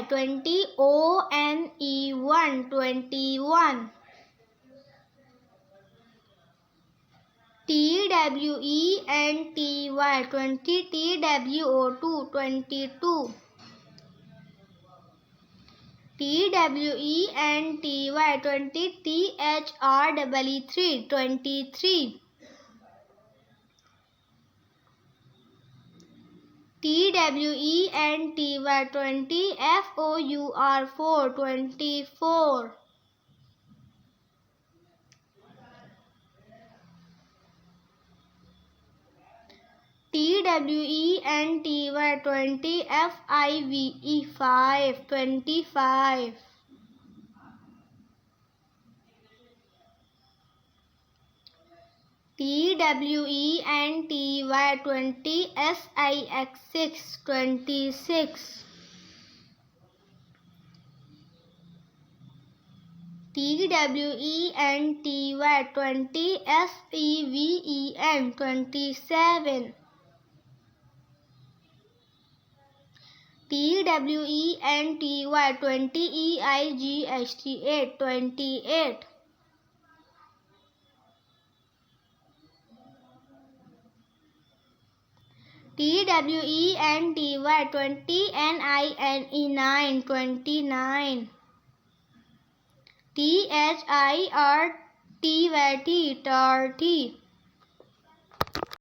TWENTY 20 ONE1 21 TWENTY 20 TWO2 22 TWENTY 20 THREE 23 TWENTY 20 FOUR 24 TWENTY 20 FIVE 5 25 TWENTY 20 SIX 6 26 TWENTY 20 SEVEN 27 TWENTY 20 EIGHT 8 28 TWENTY 20 NINE 9 29 THIRTY 30